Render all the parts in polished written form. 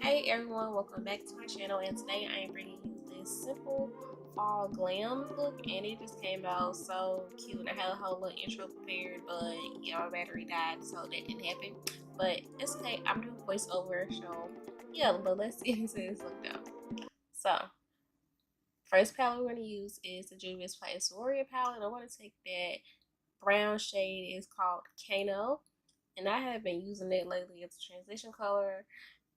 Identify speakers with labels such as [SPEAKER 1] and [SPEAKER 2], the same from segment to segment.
[SPEAKER 1] Hey everyone, welcome back to my channel, and today I am bringing you this simple fall glam look, and it just came out so cute. I had a whole little intro prepared, but yeah, my battery died, so that didn't happen. But it's okay, I'm doing voiceover, so yeah, but let's get into this look now. So, first palette we're going to use is the Juvia's Warrior palette, and I want to take that brown shade, is called Kano, and I have been using it lately. It's a transition color.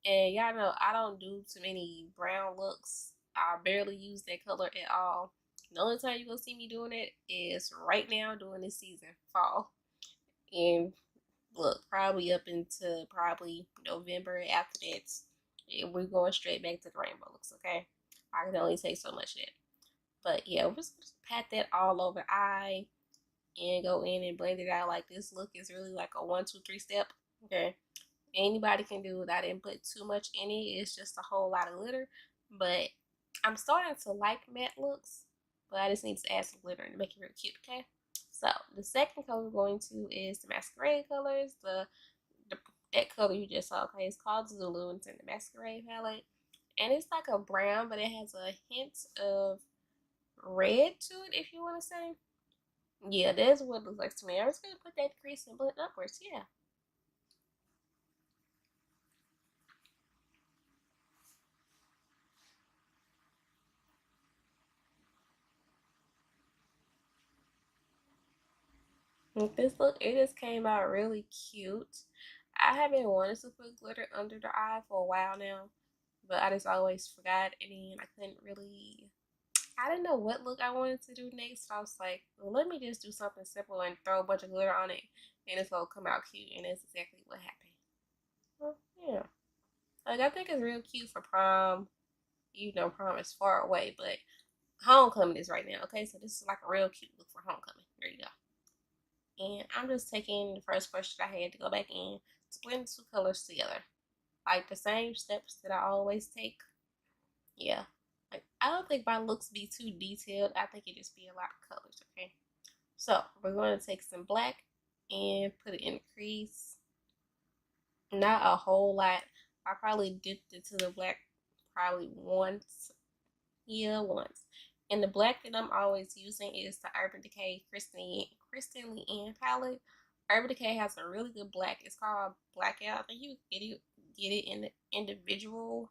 [SPEAKER 1] And y'all know I don't do too many brown looks. I barely use that color at all. The only time you're gonna see me doing it is right now during this season, fall. And look, probably up into probably November after that. And we're going straight back to the rainbow looks, okay? I can only take so much of that. But yeah, we're just gonna pat that all over the eye and go in and blend it out. Like, this look is really like a 1, 2, 3 step. Okay. Anybody can do it. I didn't put too much in it. It's just a whole lot of glitter. But I'm starting to like matte looks, but I just need to add some glitter and make it real cute, okay? So the second color we're going to is the Masquerade colors. That color you just saw, okay? It's called Zulu, and it's in the Masquerade palette. And it's like a brown, but it has a hint of red to it, if you want to say. Yeah, that's what it looks like to me. I'm just going to put that crease and blend upwards, yeah. This look, it just came out really cute. I have been wanting to put glitter under the eye for a while now, but I just always forgot, and then I couldn't really, I didn't know what look I wanted to do next, so I was like, well, let me just do something simple and throw a bunch of glitter on it, and it's gonna come out cute, and that's exactly what happened. Well, yeah. Like, I think it's real cute for prom, even though prom is far away, but homecoming is right now, okay? So this is like a real cute look for homecoming. There you go. And I'm just taking the first brush that I had to go back in to blend the two colors together. Like the same steps that I always take. Yeah. Like, I don't think my looks be too detailed. I think it just be a lot of colors, okay? So we're going to take some black and put it in the crease. Not a whole lot. I probably dipped into the black probably once. Yeah, once. And the black that I'm always using is the Urban Decay Kristen Leanne palette. Urban Decay has a really good black. It's called Blackout. I think you get it in the individual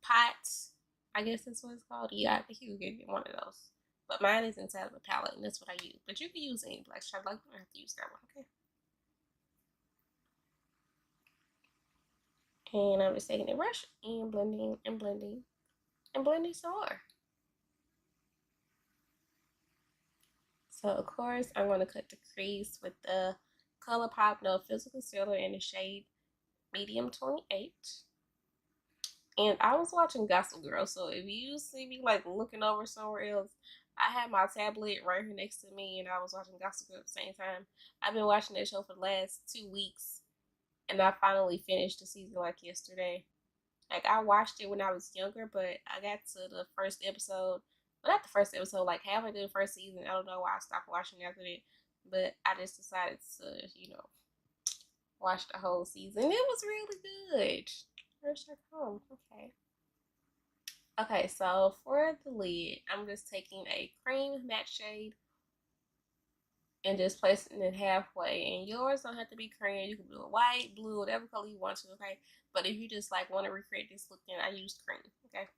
[SPEAKER 1] pots. I guess that's what it's called. Yeah, I think you get it in one of those. But mine is inside of a palette, and that's what I use. But you can use any black stripe. Like, you don't have to use that one, okay? And I'm just taking a brush and blending and blending and blending some more. So of course I'm going to cut the crease with the ColourPop No Physical Concealer in the shade Medium 28. And I was watching Gossip Girl, so if you see me like looking over somewhere else, I had my tablet right here next to me, and I was watching Gossip Girl at the same time. I've been watching that show for the last 2 weeks, and I finally finished the season like yesterday. Like, I watched it when I was younger, but I got to the first episode. Well, not the first episode, like halfway through the first season. I don't know why I stopped watching after that, but I just decided to, watch the whole season. It was really good. Where's your home? Okay. Okay, so for the lid, I'm just taking a cream matte shade and just placing it halfway. And yours don't have to be cream. You can do a white, blue, whatever color you want to, okay? But if you just like want to recreate this look, then I use cream, okay?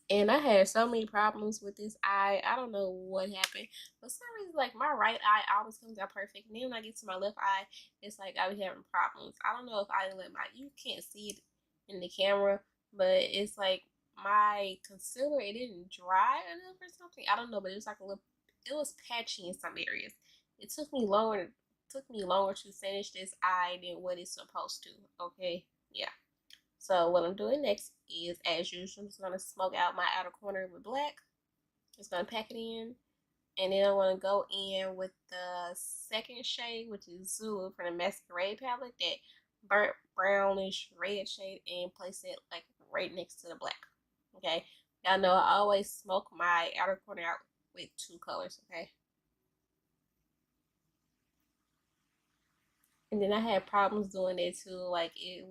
[SPEAKER 1] And I had so many problems with this eye. I don't know what happened. For some reason, like, my right eye always comes out perfect. And then when I get to my left eye, it's like I be having problems. I don't know if I let you can't see it in the camera, but it's like my concealer, it didn't dry enough or something. I don't know, but it was like a little, it was patchy in some areas. It took me longer to finish this eye than what it's supposed to. Okay, yeah. So what I'm doing next is, as usual, I'm just going to smoke out my outer corner with black. Just going to pack it in. And then I want to go in with the second shade, which is Zulu from the Masquerade palette, that burnt brownish red shade, and place it like right next to the black. Okay? Y'all know I always smoke my outer corner out with 2 colors, okay? And then I had problems doing that too. Like it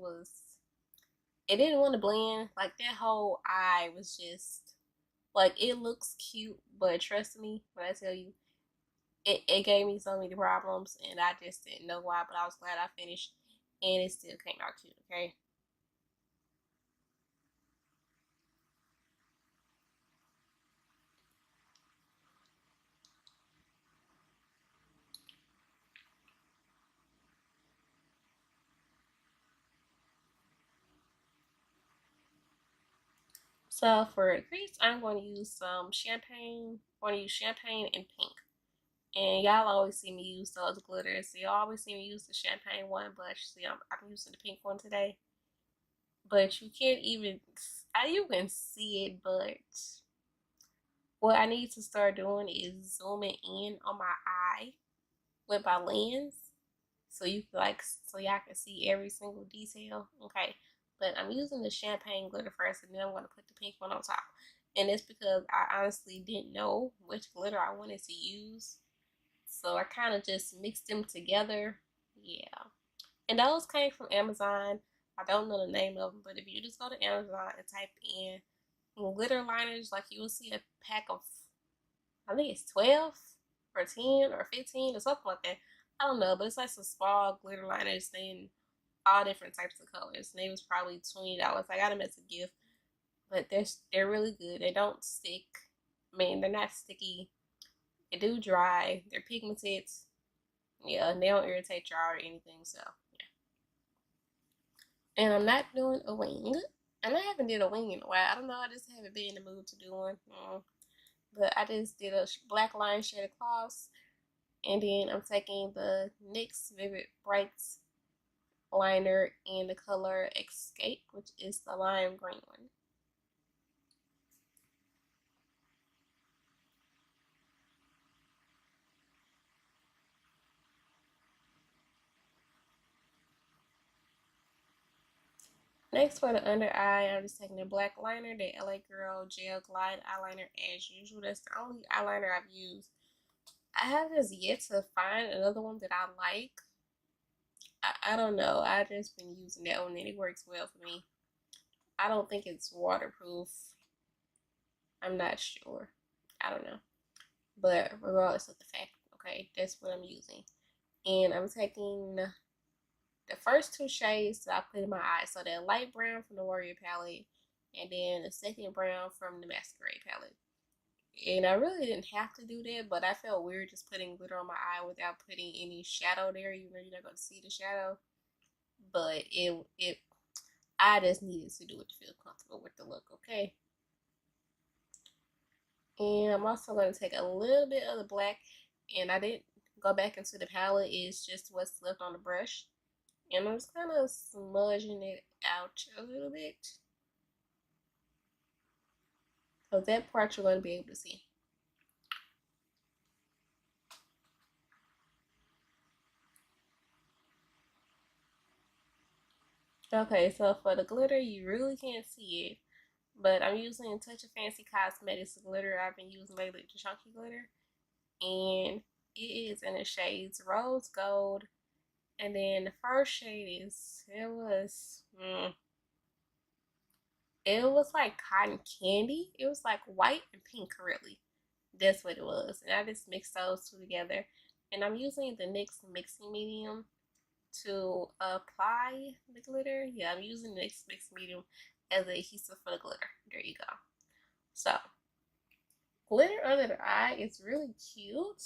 [SPEAKER 1] didn't want to blend. Like that whole eye was just like it looks cute, but trust me when I tell you, it gave me so many problems, and I just didn't know why. But I was glad I finished, and it still came out cute. Okay. So for the crease, I'm going to use some champagne. I'm going to use champagne and pink. And y'all always see me use those glitters. So y'all always see me use the champagne one, but see, I'm using the pink one today. But you can't even, you can see it, but what I need to start doing is zooming in on my eye with my lens, so you can so y'all can see every single detail. Okay, but I'm using the champagne glitter first, and then I'm going to put the pink one on top. And it's because I honestly didn't know which glitter I wanted to use, so I kind of just mixed them together. Yeah, and those came from Amazon. I don't know the name of them, but if you just go to Amazon and type in glitter liners, like you will see a pack of, I think it's 12 or 10 or 15 or something like that. I don't know, but it's like some small glitter liners in all different types of colors. And they was probably $20. I got them as a gift, but they're really good. They don't stick. I mean, they're not sticky. They do dry. They're pigmented. Yeah, and they don't irritate your eye or anything. So yeah. And I'm not doing a wing. And I haven't did a wing in a while. I don't know. I just haven't been in the mood to do one. But I just did a black line shaded gloss. And then I'm taking the NYX Vivid Brights liner in the color Escape, which is the lime green one. Next, for the under eye, I'm just taking the black liner, the LA Girl Gel Glide eyeliner as usual. That's the only eyeliner I've used. I have just yet to find another one that I like. I don't know. I just been using that one and it works well for me. I don't think it's waterproof. I'm not sure. I don't know. But regardless of the fact, okay, that's what I'm using. And I'm taking the first two shades that I put in my eyes. So that light brown from the Warrior palette, and then the second brown from the Masquerade palette. And I really didn't have to do that, but I felt weird just putting glitter on my eye without putting any shadow there. You know, you're not going to see the shadow. But I just needed to do it to feel comfortable with the look, okay? And I'm also going to take a little bit of the black, and I didn't go back into the palette. It's just what's left on the brush. And I'm just kind of smudging it out a little bit, because that part you're going to be able to see. Okay, so for the glitter, you really can't see it, but I'm using Touch of Fancy Cosmetics glitter I've been using lately, the chunky glitter, and it is in the shades Rose Gold, and then the first shade it was like cotton candy. It was like white and pink, really. That's what it was, and I just mixed those two together, and I'm using the NYX mixing medium to apply the glitter. Yeah, I'm using the NYX mixing medium as a adhesive for the glitter. There you go. So, glitter under the eye is really cute,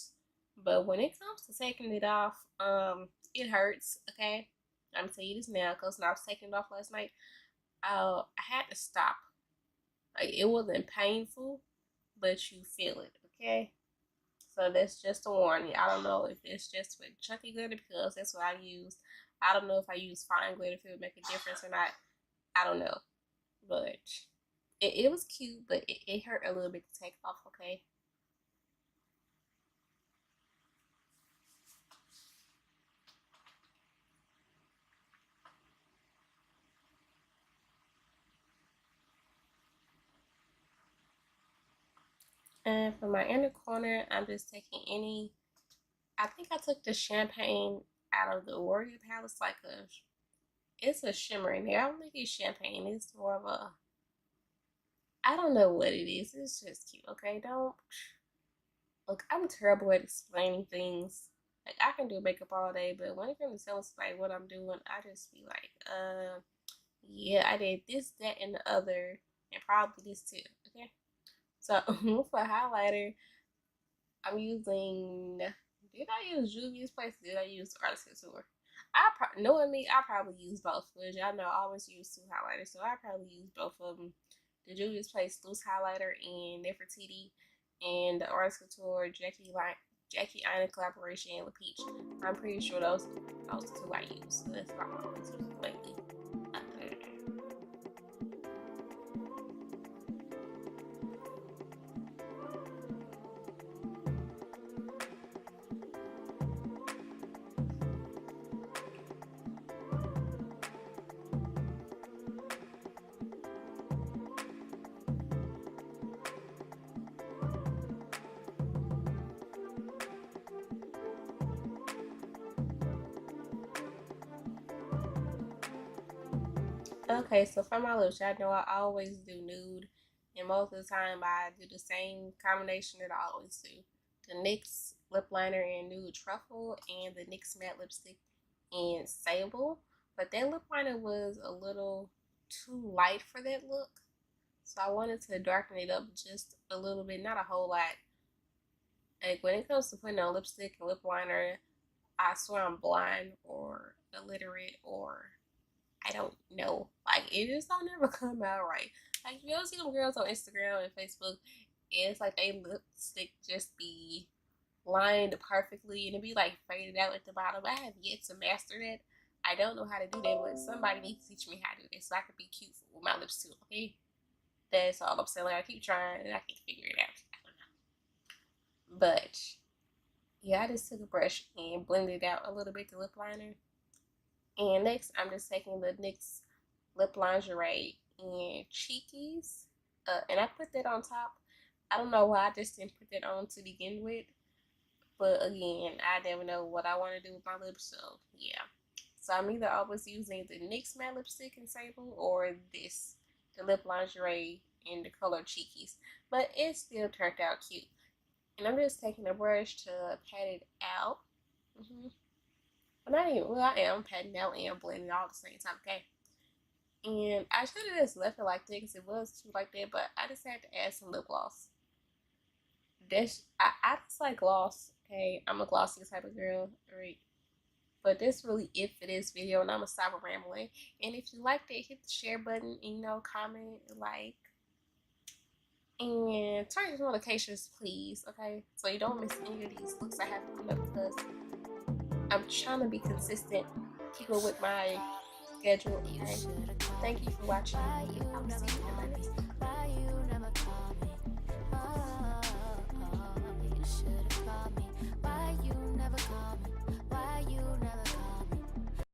[SPEAKER 1] but when it comes to taking it off, it hurts. Okay, I'm gonna tell you this now because when I was taking it off last night, I had to stop. Like it wasn't painful, but you feel it. Okay, so that's just a warning. I don't know if it's just with chunky glitter because that's what I use. I don't know if I use fine glitter if it would make a difference or not. I don't know, but it was cute, but it hurt a little bit to take off. Okay. And for my inner corner, I'm just taking any. I think I took the champagne out of the Warrior palette. It's a shimmer in there. I don't think it's champagne. It's more of a, I don't know what it is. It's just cute. Okay, don't look. I'm terrible at explaining things. Like I can do makeup all day, but when it comes to telling somebody what I'm doing, I just be like, yeah, I did this, that, and the other, and probably this too. Okay, so for highlighter, I'm using. Did I use Juvia's Place? Did I use Artist Couture? Knowing me, I probably use both. Because y'all know I always use two highlighters, so I probably use both of them. The Juvia's Place loose highlighter and Neferitit, and the Artist Couture Jackie Aina collaboration with Peach. I'm pretty sure those two I use. So that's what I'm always using lately. Okay, so for my lips, y'all know I always do nude, and most of the time I do the same combination that I always do. The NYX lip liner in nude truffle and the NYX matte lipstick in sable. But that lip liner was a little too light for that look, so I wanted to darken it up just a little bit, not a whole lot. Like when it comes to putting on lipstick and lip liner, I swear I'm blind or illiterate or I don't know. Like it just don't never come out right. Like you ever see them girls on Instagram and Facebook, and it's like they lipstick just be lined perfectly and it be like faded out at the bottom. I have yet to master that. I don't know how to do that, but somebody needs to teach me how to do that so I can be cute with my lips too. Okay, that's all I'm saying. Like, I keep trying and I can't figure it out. I don't know. But yeah, I just took a brush and blended out a little bit the lip liner. And next, I'm just taking the NYX Lip Lingerie in Cheekies. And I put that on top. I don't know why I just didn't put that on to begin with. But again, I never know what I want to do with my lips. So, yeah. So, I'm either always using the NYX Matte Lipstick in Sable or this, the Lip Lingerie in the color Cheekies. But it still turned out cute. And I'm just taking a brush to pat it out. Not even, well, I am patting out and blending all at the same time, okay? And I should have just left it like that because it was too like that, but I just had to add some lip gloss. I just like gloss, okay? I'm a glossy type of girl, alright? But that's really it for this video, and I'm gonna stop rambling. And if you liked it, hit the share button, and, comment, like, and turn your notifications, please, okay? So you don't miss any of these looks I have coming up because I'm trying to be consistent, keep up with my schedule, okay? Thank you for watching. I'll see you in my next video.